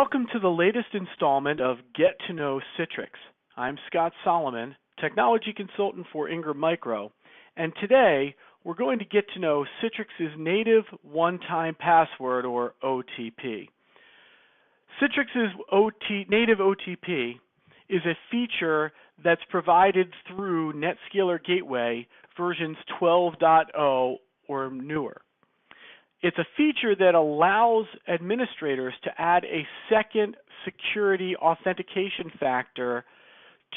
Welcome to the latest installment of Get to Know Citrix. I'm Scott Solomon, Technology Consultant for Ingram Micro, and today we're going to get to know Citrix's native one-time password, or OTP. Citrix's native OTP is a feature that's provided through NetScaler Gateway versions 12.0 or newer. It's a feature that allows administrators to add a second security authentication factor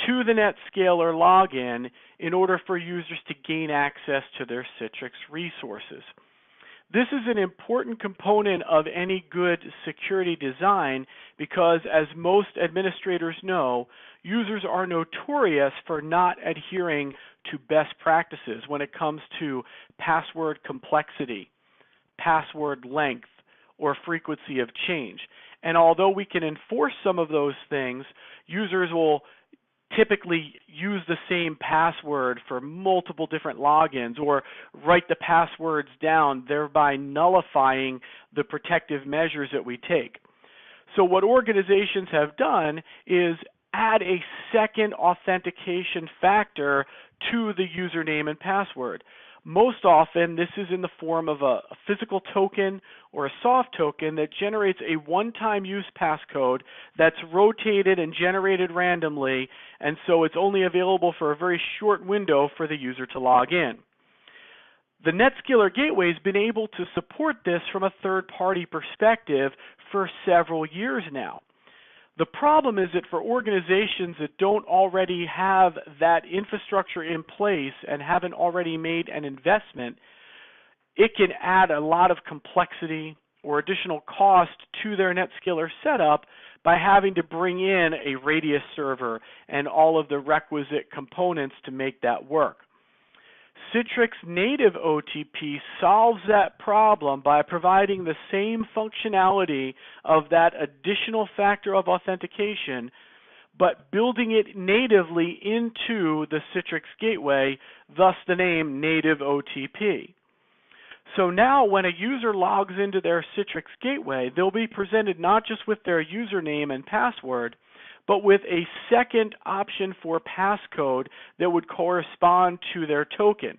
to the NetScaler login in order for users to gain access to their Citrix resources. This is an important component of any good security design because, as most administrators know, users are notorious for not adhering to best practices when it comes to password complexity, password length, or frequency of change. And although we can enforce some of those things, users will typically use the same password for multiple different logins or write the passwords down, thereby nullifying the protective measures that we take. So what organizations have done is add a second authentication factor to the username and password. Most often, this is in the form of a physical token or a soft token that generates a one-time use passcode that's rotated and generated randomly, and so it's only available for a very short window for the user to log in. The NetScaler Gateway has been able to support this from a third-party perspective for several years now. The problem is that for organizations that don't already have that infrastructure in place and haven't already made an investment, it can add a lot of complexity or additional cost to their NetScaler setup by having to bring in a radius server and all of the requisite components to make that work. Citrix native OTP solves that problem by providing the same functionality of that additional factor of authentication, but building it natively into the Citrix Gateway, thus the name native OTP. So now when a user logs into their Citrix Gateway, they'll be presented not just with their username and password, but with a second option for passcode that would correspond to their token.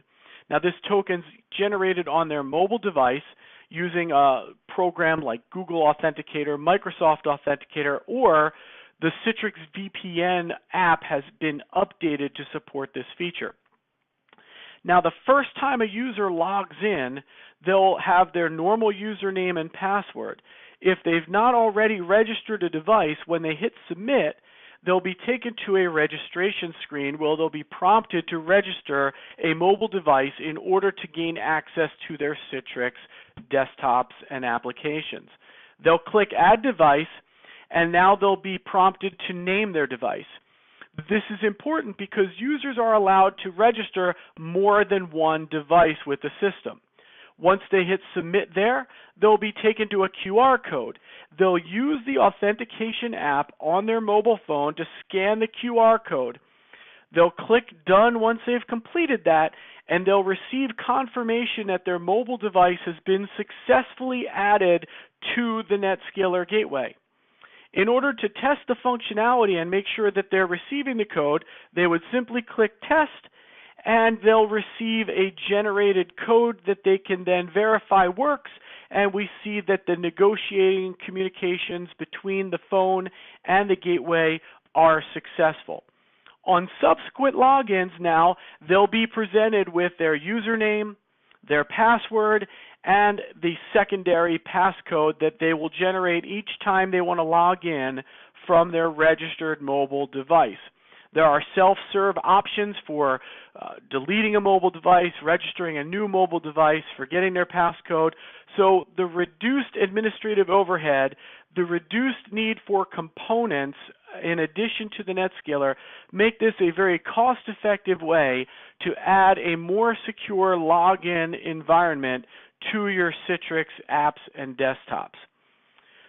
Now, this token's generated on their mobile device using a program like Google Authenticator, Microsoft Authenticator, or the Citrix VPN app has been updated to support this feature. Now, the first time a user logs in, they'll have their normal username and password. If they've not already registered a device, when they hit submit, they'll be taken to a registration screen where they'll be prompted to register a mobile device in order to gain access to their Citrix desktops and applications. They'll click Add Device, and now they'll be prompted to name their device. This is important because users are allowed to register more than one device with the system. Once they hit submit there, they'll be taken to a QR code. They'll use the authentication app on their mobile phone to scan the QR code. They'll click done once they've completed that, and they'll receive confirmation that their mobile device has been successfully added to the NetScaler Gateway. In order to test the functionality and make sure that they're receiving the code, they would simply click test, and they'll receive a generated code that they can then verify works, and we see that the negotiating communications between the phone and the gateway are successful. On subsequent logins now, they'll be presented with their username, their password, and the secondary passcode that they will generate each time they want to log in from their registered mobile device. There are self-serve options for deleting a mobile device, registering a new mobile device, forgetting their passcode. So the reduced administrative overhead, the reduced need for components in addition to the NetScaler make this a very cost-effective way to add a more secure login environment to your Citrix apps and desktops.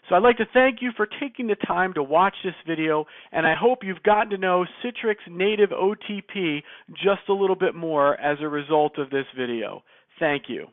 So I'd like to thank you for taking the time to watch this video, and I hope you've gotten to know Citrix native OTP just a little bit more as a result of this video. Thank you.